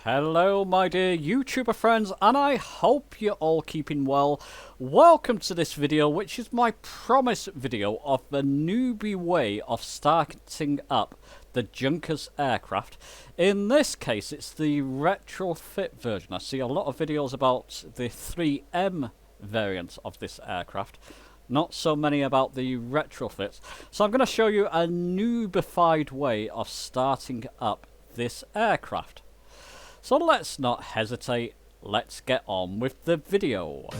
Hello my dear YouTuber friends, and I hope you're all keeping well. Welcome to this video, which is my promise video of the newbie way of starting up the Junkers aircraft. In this case it's the retrofit version. I see a lot of videos about the 3M variant of this aircraft, not so many about the retrofit. So I'm going to show you a noobified way of starting up this aircraft. So let's not hesitate, let's get on with the video.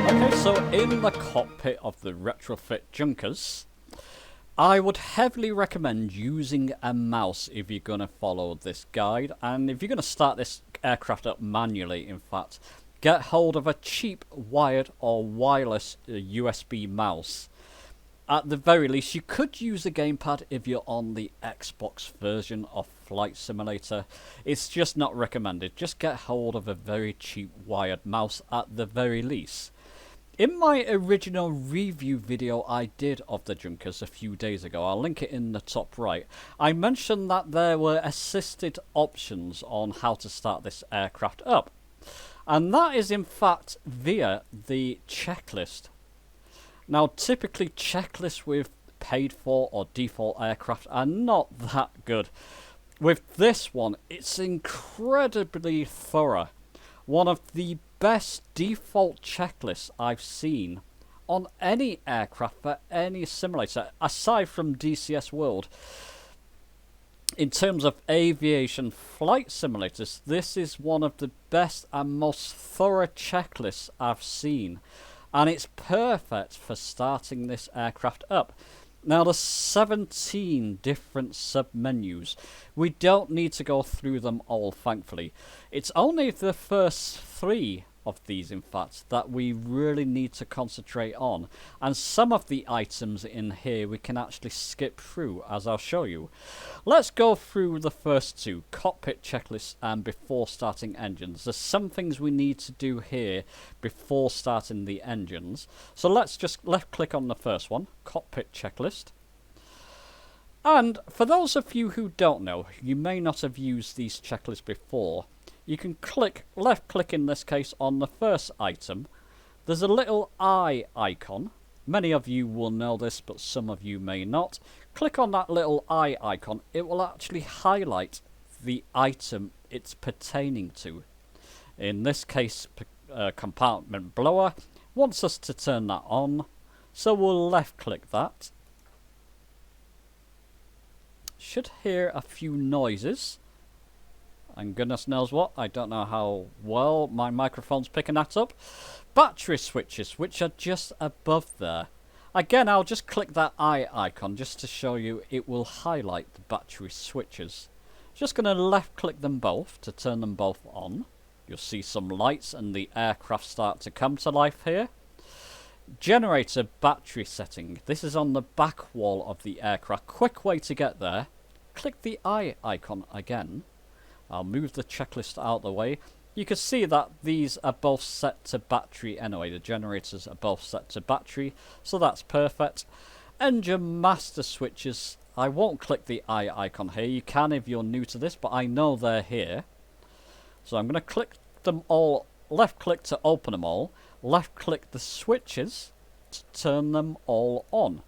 Okay, so in the cockpit of the retrofit Junkers, I would heavily recommend using a mouse if you're going to follow this guide, and if you're going to start this aircraft up manually, in fact, get hold of a cheap wired or wireless USB mouse. At the very least, you could use a gamepad if you're on the Xbox version of Flight Simulator. It's just not recommended. Just get hold of a very cheap wired mouse at the very least. In my original review video I did of the Junkers a few days ago, I'll link it in the top right, I mentioned that there were assisted options on how to start this aircraft up. And that is in fact via the checklist. Now typically checklists with paid for or default aircraft are not that good. With this one, it's incredibly thorough. One of the best default checklists I've seen on any aircraft for any simulator, aside from DCS World. In terms of aviation flight simulators, this is one of the best and most thorough checklists I've seen, and it's perfect for starting this aircraft up. Now there's 17 different sub-menus. We don't need to go through them all, thankfully. It's only the first 3 of these, in fact, that we really need to concentrate on. And some of the items in here we can actually skip through, as I'll show you. Let's go through the first 2, cockpit checklists and before starting engines. There's some things we need to do here before starting the engines. So let's just left click on the first one, cockpit checklist. And for those of you who don't know, you may not have used these checklists before, you can left click in this case on the first item. There's a little eye icon. Many of you will know this, but some of you may not. Click on that little eye icon. It will actually highlight the item it's pertaining to. In this case, compartment blower wants us to turn that on, so we'll left click that. Should hear a few noises. And goodness knows what, I don't know how well my microphone's picking that up. Battery switches, which are just above there. Again, I'll just click that eye icon just to show you it will highlight the battery switches. Just going to left click them both to turn them both on. You'll see some lights and the aircraft start to come to life here. Generator battery setting. This is on the back wall of the aircraft. Quick way to get there. Click the eye icon again. I'll move the checklist out of the way. You can see that these are both set to battery anyway. The generators are both set to battery, so that's perfect. Engine master switches. I won't click the eye icon here. You can if you're new to this, but I know they're here. So I'm going to click them all, left click to open them all, left click the switches to turn them all on.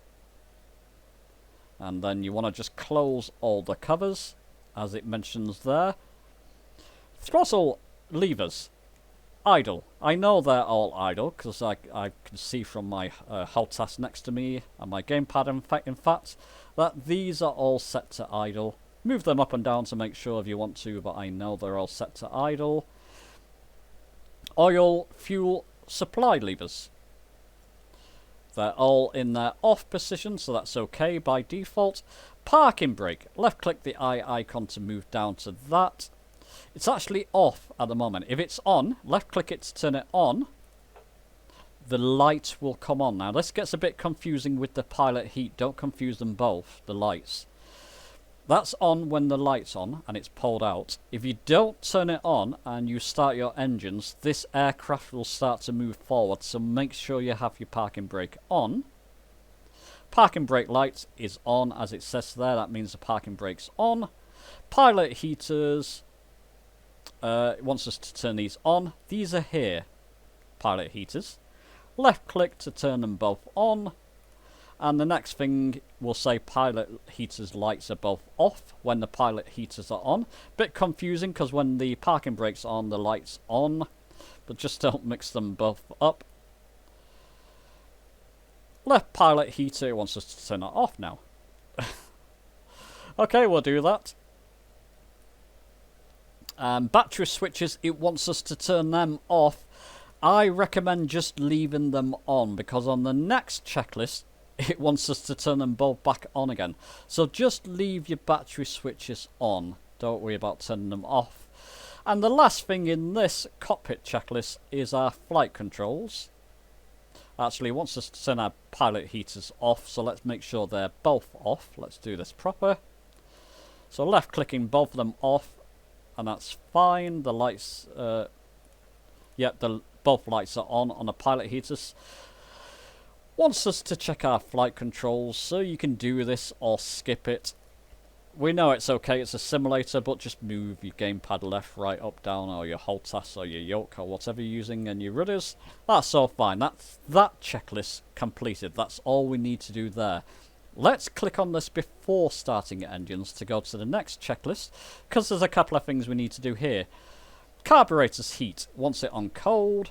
And then you want to just close all the covers, as it mentions there. Throttle levers, idle. I know they're all idle because I can see from my HUL task next to me and my gamepad in fact that these are all set to idle. Move them up and down to make sure if you want to, but I know they're all set to idle. Oil, fuel, supply levers. They're all in their off position, so that's okay by default. Parking brake. Left click the eye icon to move down to that. It's actually off at the moment. If it's on, left click it to turn it on. The light will come on. Now this gets a bit confusing with the pilot heat. Don't confuse them both, the lights. That's on when the light's on and it's pulled out. If you don't turn it on and you start your engines, this aircraft will start to move forward, so make sure you have your parking brake on. Parking brake light is on as it says there, that means the parking brake's on. Pilot heaters, it wants us to turn these on. These are here, pilot heaters. Left click to turn them both on. And the next thing will say pilot heaters lights are both off when the pilot heaters are on. Bit confusing because when the parking brake's on, the light's on. But just don't mix them both up. Left pilot heater, it wants us to turn it off now. Okay, we'll do that. Battery switches, it wants us to turn them off. I recommend just leaving them on because on the next checklist, it wants us to turn them both back on again. So just leave your battery switches on. Don't worry about turning them off. And the last thing in this cockpit checklist is our flight controls. Actually, it wants us to turn our pilot heaters off. So let's make sure they're both off. Let's do this proper. So left clicking both of them off. And that's fine. The lights, both lights are on the pilot heaters. Wants us to check our flight controls, so you can do this or skip it. We know it's okay, it's a simulator, but just move your gamepad left, right, up, down, or your HOTAS or your yoke or whatever you're using, and your rudders. That's all fine. That's that checklist completed. That's all we need to do there. Let's click on this before starting engines to go to the next checklist, because there's a couple of things we need to do here. Carburetor's heat, wants it on cold.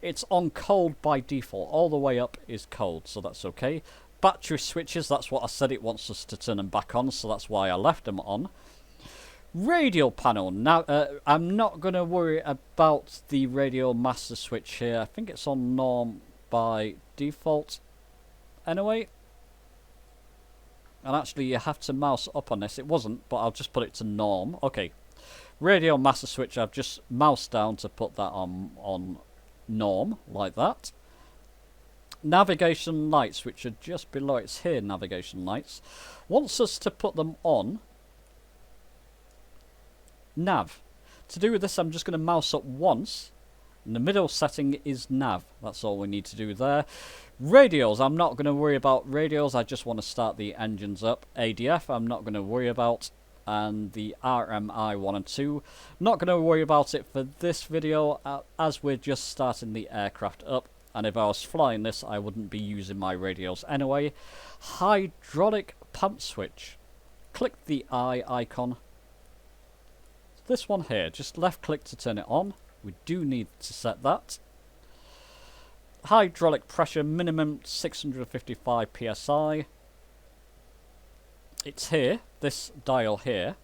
It's on cold by default. All the way up is cold, so that's okay. Battery switches, that's what I said, it wants us to turn them back on, so that's why I left them on. Radial panel. Now, I'm not going to worry about the radial master switch here. I think it's on norm by default anyway. And actually, you have to mouse up on this. It wasn't, but I'll just put it to norm. Okay. Radial master switch, I've just moused down to put that on norm, like that. Navigation lights, which are just below, it's here, navigation lights, wants us to put them on nav. To do with this, I'm just going to mouse up once, and the middle setting is nav. That's all we need to do there. Radials, I'm not going to worry about radials, I just want to start the engines up. ADF, I'm not going to worry about. And the RMI 1 and 2. Not going to worry about it for this video as we're just starting the aircraft up. And if I was flying this, I wouldn't be using my radials anyway. Hydraulic pump switch. Click the eye icon. This one here, just left click to turn it on. We do need to set that. Hydraulic pressure minimum 655 psi. It's here, this dial here.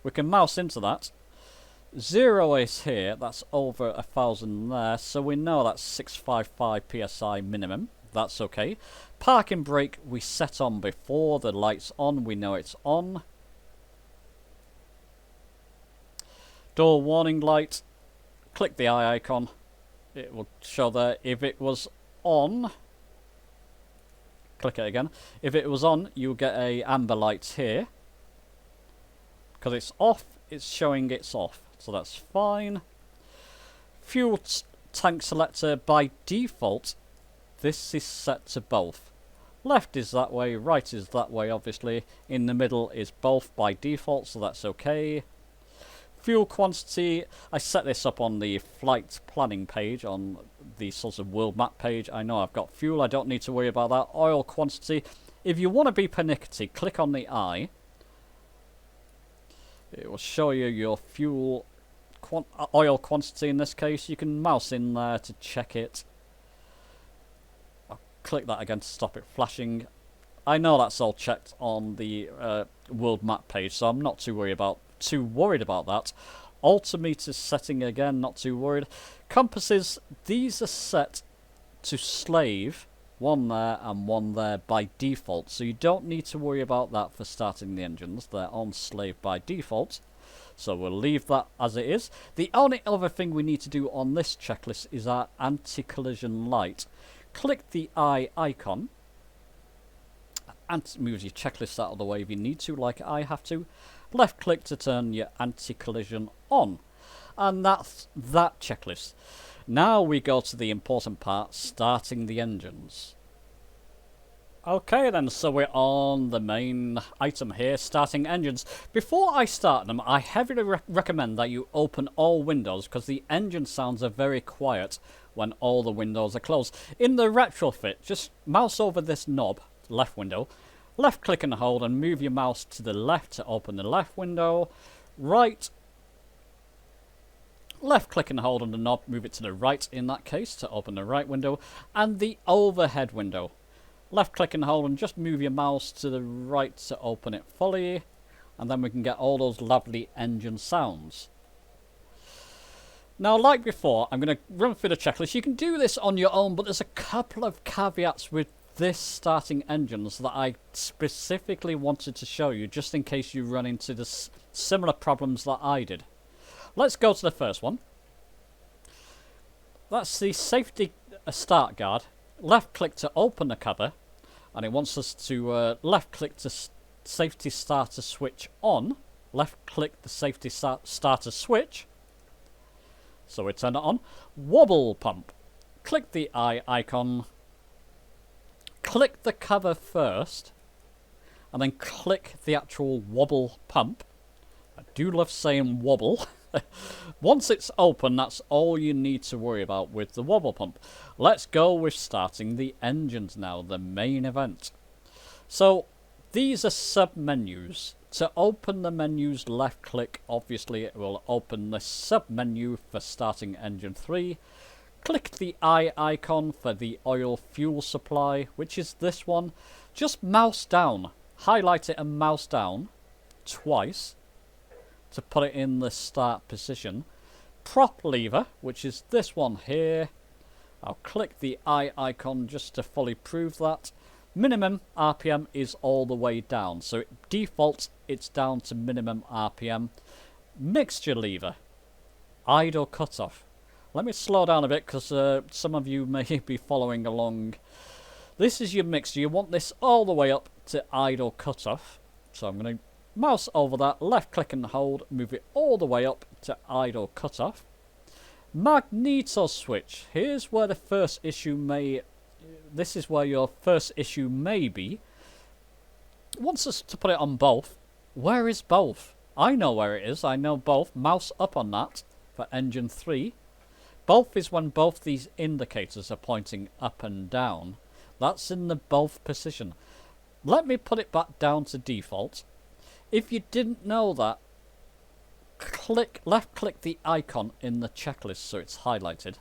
We can mouse into that. 0 is here, that's over 1,000 there, so we know that's 655 psi minimum. That's okay. Parking brake we set on before, the light's on, we know it's on. Door warning light, click the eye icon. It will show there. If it was on, click it again. If it was on, you'll get a amber light here. Because it's off, it's showing it's off. So that's fine. Fuel tank selector, by default, this is set to both. Left is that way, right is that way, obviously. In the middle is both by default, so that's okay. Fuel quantity, I set this up on the flight planning page, on the sort of world map page. I know I've got fuel, I don't need to worry about that. Oil quantity, if you want to be pernickety, click on the eye. It will show you your fuel oil quantity in this case. You can mouse in there to check it. I'll click that again to stop it flashing. I know that's all checked on the world map page, so I'm not too worried about that. Altimeter setting again, not too worried. Compasses, these are set to slave, one there and one there by default, so you don't need to worry about that for starting the engines. They're on slave by default, so we'll leave that as it is. The only other thing we need to do on this checklist is our anti-collision light. Click the eye icon moves your checklist out of the way if you need to, like I have to. Left click to turn your anti-collision on. And that's that checklist. Now we go to the important part, starting the engines. Okay then, so we're on the main item here, starting engines. Before I start them, I heavily recommend that you open all windows, because the engine sounds are very quiet when all the windows are closed. In the Retrofit, just mouse over this knob, left window, left click and hold and move your mouse to the left to open the left window, right, left click and hold on the knob, move it to the right in that case to open the right window, and the overhead window. Left click and hold and just move your mouse to the right to open it fully, and then we can get all those lovely engine sounds. Now, like before, I'm going to run through the checklist. You can do this on your own, but there's a couple of caveats with this starting engines that I specifically wanted to show you, just in case you run into the similar problems that I did. Let's go to the first one. That's the safety start guard. Left click to open the cover, and it wants us to left click to safety starter switch on. Left click the safety starter switch. So we turn it on. Wobble pump. Click the eye icon. Click the cover first, and then click the actual wobble pump. I do love saying wobble. Once it's open, that's all you need to worry about with the wobble pump. Let's go with starting the engines now, the main event. So these are sub-menus. To open the menus, left click, obviously it will open the sub-menu for starting engine 3. Click the eye icon for the oil fuel supply, which is this one. Just mouse down, highlight it and mouse down twice to put it in the start position. Prop lever, which is this one here. I'll click the eye icon just to fully prove that. Minimum RPM is all the way down, so it defaults it's down to minimum RPM. Mixture lever, idle cutoff. Let me slow down a bit because some of you may be following along. This is your mixture. You want this all the way up to idle cutoff. So I'm going to mouse over that, left click and hold, move it all the way up to idle cutoff. Magneto switch. Here's where the first issue may... This is where your first issue may be. It wants us to put it on both. Where is both? I know where it is. I know both. Mouse up on that for engine 3. Both is when both these indicators are pointing up and down. That's in the both position. Let me put it back down to default. If you didn't know that, left click the icon in the checklist so it's highlighted.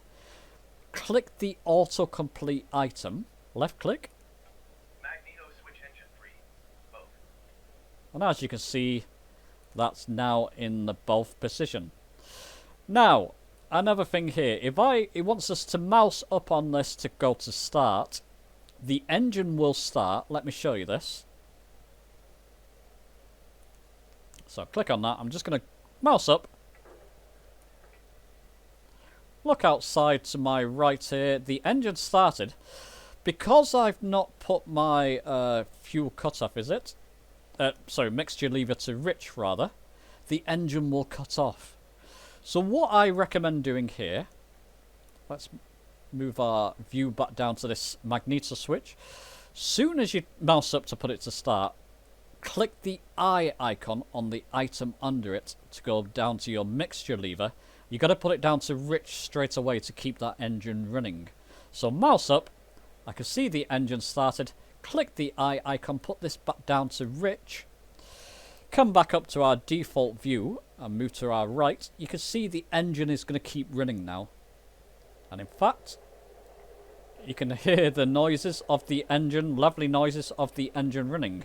Click the autocomplete item. Left click. Magneto switch engine 3. Both. And as you can see, that's now in the both position. Now, another thing here. It wants us to mouse up on this to go to start. The engine will start. Let me show you this. So click on that. I'm just going to mouse up. Look outside to my right here. The engine started. Because I've not put my fuel cutoff, is it? Sorry, mixture lever to rich rather. The engine will cut off. So what I recommend doing here, let's move our view back down to this Magneto switch. Soon as you mouse up to put it to start, click the eye icon on the item under it to go down to your mixture lever. You got to put it down to rich straight away to keep that engine running. So mouse up, I can see the engine started. Click the eye icon, put this back down to rich. Come back up to our default view and move to our right. You can see the engine is going to keep running now. And in fact, you can hear the noises of the engine, lovely noises of the engine running.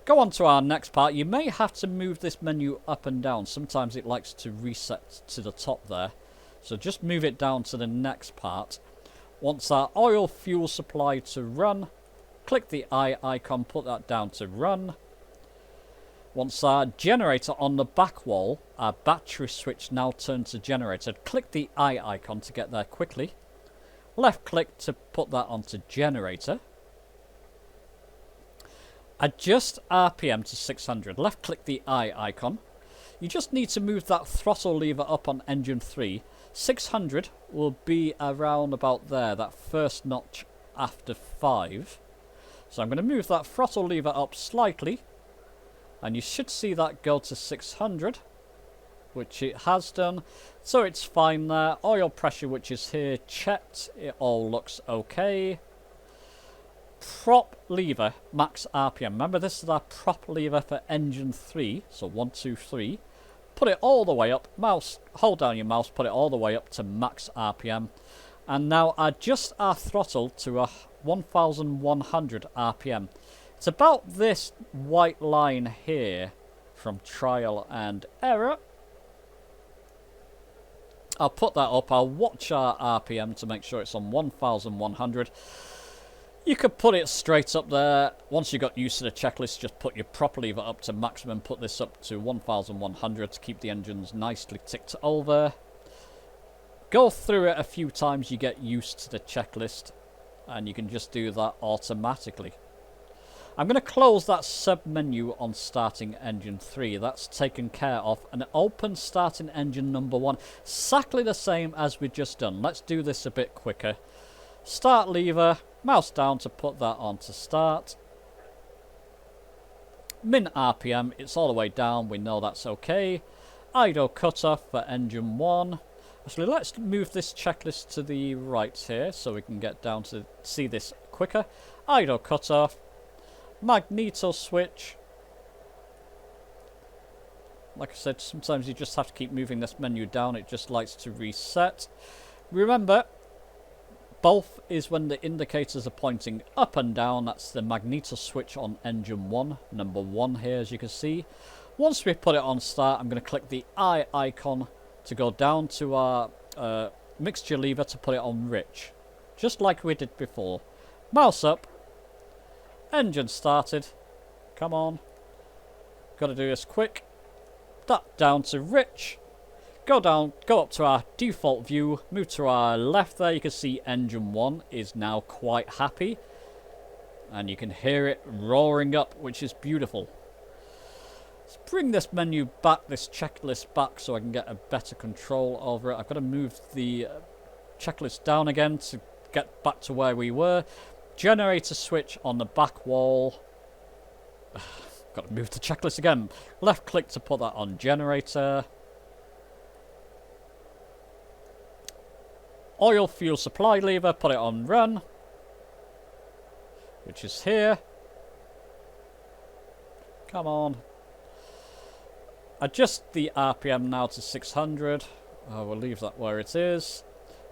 Go on to our next part. You may have to move this menu up and down. Sometimes it likes to reset to the top there. So just move it down to the next part. Wants our oil fuel supply to run. Click the eye icon, put that down to run. Once our generator on the back wall, our battery switch now turns to generator. Click the eye icon to get there quickly. Left click to put that onto generator. Adjust RPM to 600. Left click the eye icon. You just need to move that throttle lever up on engine 3. 600 will be around about there, that first notch after 5. So I'm going to move that throttle lever up slightly, and you should see that go to 600, which it has done. So it's fine there. Oil pressure, which is here, checked. It all looks okay. Prop lever, max RPM. Remember, this is our prop lever for engine 3. So 1, 2, 3. Put it all the way up. Mouse, hold down your mouse, put it all the way up to max RPM. And now adjust our throttle to a 1100 RPM. It's about this white line here from trial and error. I'll put that up. I'll watch our RPM to make sure it's on 1100. You could put it straight up there. Once you got used to the checklist, just put your prop lever up to maximum. Put this up to 1100 to keep the engines nicely ticked over. Go through it a few times, you get used to the checklist, and you can just do that automatically. I'm going to close that sub-menu on starting engine 3. That's taken care of. And open starting engine number 1. Exactly the same as we just done. Let's do this a bit quicker. Start lever. Mouse down to put that on to start. Min RPM, it's all the way down, we know that's okay. Idle cutoff for engine 1. Actually, let's move this checklist to the right here so we can get down to see this quicker. Idle cutoff. Magneto switch. Like I said, sometimes you just have to keep moving this menu down, it just likes to reset. Remember, both is when the indicators are pointing up and down. That's the magneto switch on engine 1, number 1 here, as you can see. Once we put it on start, I'm going to click the eye icon to go down to our mixture lever to put it on rich, just like we did before. Mouse up. Engine started. Come on. Got to do this quick. That down to rich. Go down, go up to our default view, move to our left there, you can see engine 1 is now quite happy. And you can hear it roaring up, which is beautiful. Let's bring this menu back, this checklist back, so I can get a better control over it. I've got to move the checklist down again to get back to where we were. Generator switch on the back wall. Got to move the checklist again. Left click to put that on generator. Oil fuel supply lever, put it on run, which is here. Come on. Adjust the RPM now to 600. We'll leave that where it is.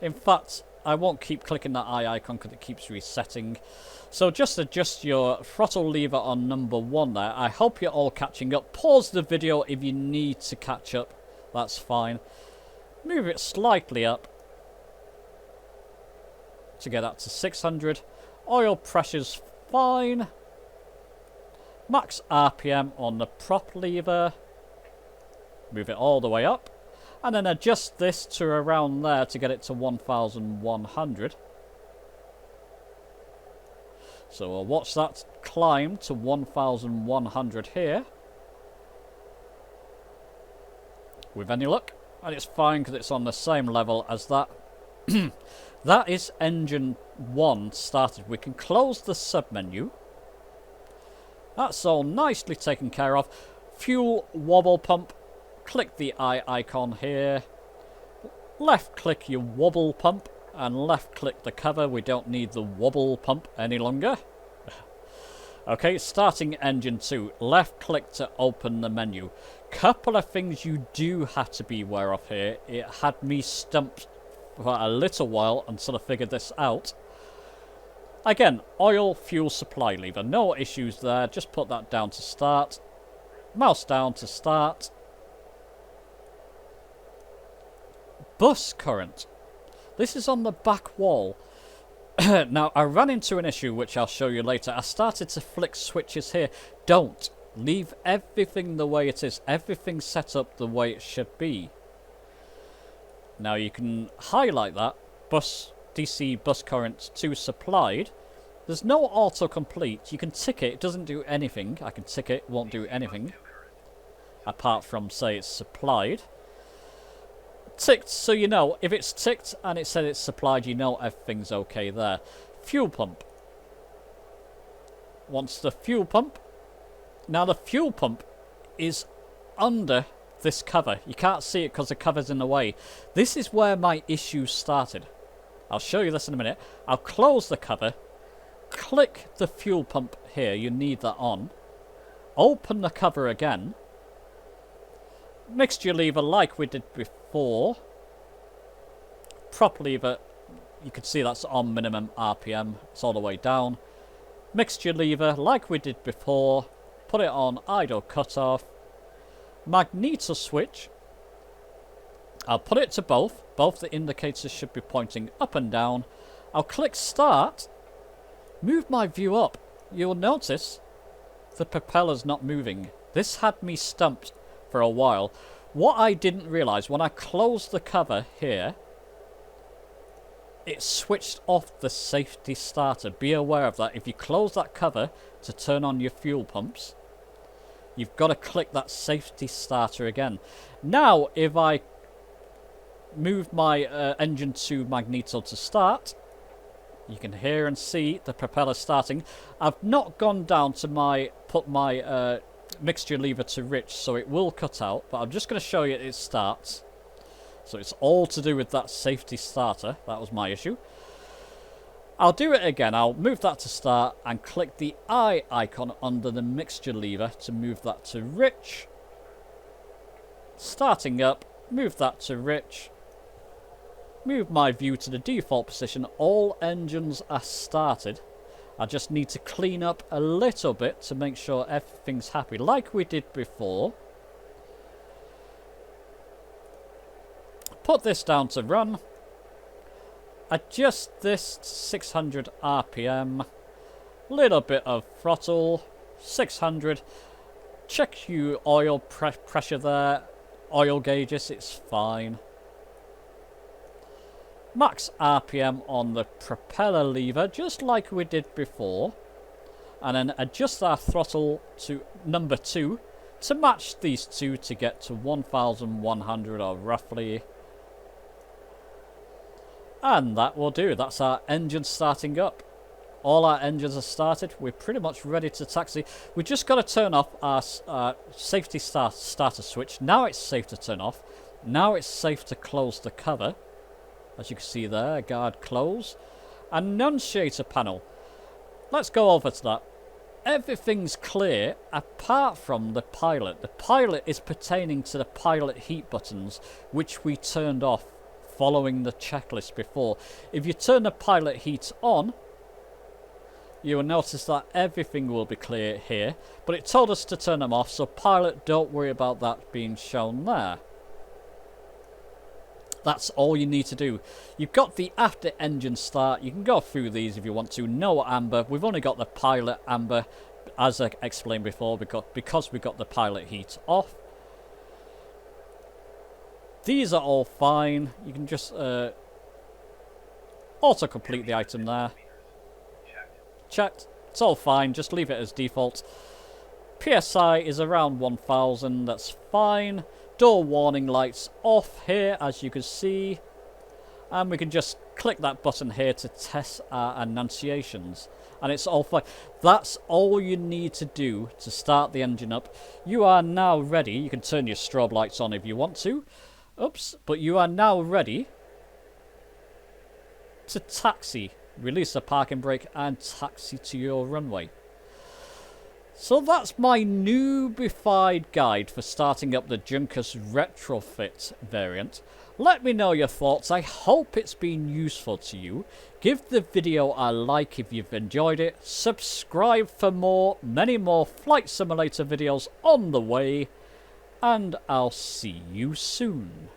In fact, I won't keep clicking that eye icon because it keeps resetting. So just adjust your throttle lever on number 1 there. I hope you're all catching up. Pause the video if you need to catch up. That's fine. Move it slightly up to get that to 600. Oil pressure's fine. Max RPM on the prop lever. Move it all the way up. And then adjust this to around there to get it to 1100. So we'll watch that climb to 1100 here. With any luck. And it's fine because it's on the same level as that. That is engine 1 started. We can close the sub-menu. That's all nicely taken care of. Fuel wobble pump. Click the eye icon here. Left click your wobble pump and left click the cover. We don't need the wobble pump any longer. Okay, starting engine 2. Left click to open the menu. Couple of things you do have to be aware of here. It had me stumped for a little while until I figured this out. Again, oil fuel supply lever. No issues there. Just put that down to start. Mouse down to start. Bus current. This is on the back wall. Now, I ran into an issue which I'll show you later. I started to flick switches here. Don't. Leave everything the way it is. Everything set up the way it should be. Now you can highlight that. DC bus current 2 supplied. There's no autocomplete. You can tick it. It doesn't do anything. I can tick it. Won't do anything. Apart from, say, it's supplied. Ticked, so you know. If it's ticked and it said it's supplied, you know everything's okay there. Fuel pump. Wants the fuel pump. Now the fuel pump is under this cover. You can't see it because the cover's in the way. This is where my issue started. I'll show you this in a minute. I'll close the cover. Click the fuel pump here. You need that on. Open the cover again. Mixture lever like we did before. Prop lever. You can see that's on minimum RPM. It's all the way down. Mixture lever like we did before. Put it on idle cutoff. Magneto switch. I'll put it to both. Both the indicators should be pointing up and down. I'll click start. Move my view up. You'll notice the propeller's not moving. This had me stumped for a while. What I didn't realise, when I closed the cover here, it switched off the safety starter. Be aware of that. If you close that cover to turn on your fuel pumps, you've got to click that safety starter again. Now, if I move my engine to magneto to start, you can hear and see the propeller starting. I've not gone down to put my mixture lever to rich, so it will cut out, but I'm just going to show you it starts. So it's all to do with that safety starter. That was my issue. I'll do it again. I'll move that to start and click the eye icon under the mixture lever to move that to rich. Starting up, move that to rich. Move my view to the default position. All engines are started. I just need to clean up a little bit to make sure everything's happy, like we did before. Put this down to run. Adjust this to 600 RPM. Little bit of throttle. 600. Check your oil pressure there. Oil gauges, it's fine. Max RPM on the propeller lever, just like we did before. And then adjust our throttle to number 2 to match these two to get to 1100 or roughly. And that will do. That's our engine starting up. All our engines are started. We're pretty much ready to taxi. We just got to turn off our safety starter switch. Now it's safe to turn off. Now it's safe to close the cover. As you can see there, guard close. Annunciator panel. Let's go over to that. Everything's clear apart from the pilot. The pilot is pertaining to the pilot heat buttons, which we turned off following the checklist before. If you turn the pilot heat on, you will notice that everything will be clear here, but it told us to turn them off, so pilot, don't worry about that being shown there. That's all you need to do. You've got the after engine start. You can go through these if you want to. No amber. We've only got the pilot amber, as I explained before, because we got the pilot heat off. These are all fine. You can just auto-complete the item there. Checked. It's all fine. Just leave it as default. PSI is around 1000. That's fine. Door warning lights off here, as you can see. And we can just click that button here to test our annunciations. And it's all fine. That's all you need to do to start the engine up. You are now ready. You can turn your strobe lights on if you want to. Oops. But you are now ready to taxi. Release the parking brake and taxi to your runway. So that's my Newbie guide for starting up the Junkers Retrofit variant. Let me know your thoughts. I hope it's been useful to you. Give the video a like if you've enjoyed it. Subscribe for many more Flight Simulator videos on the way. And I'll see you soon.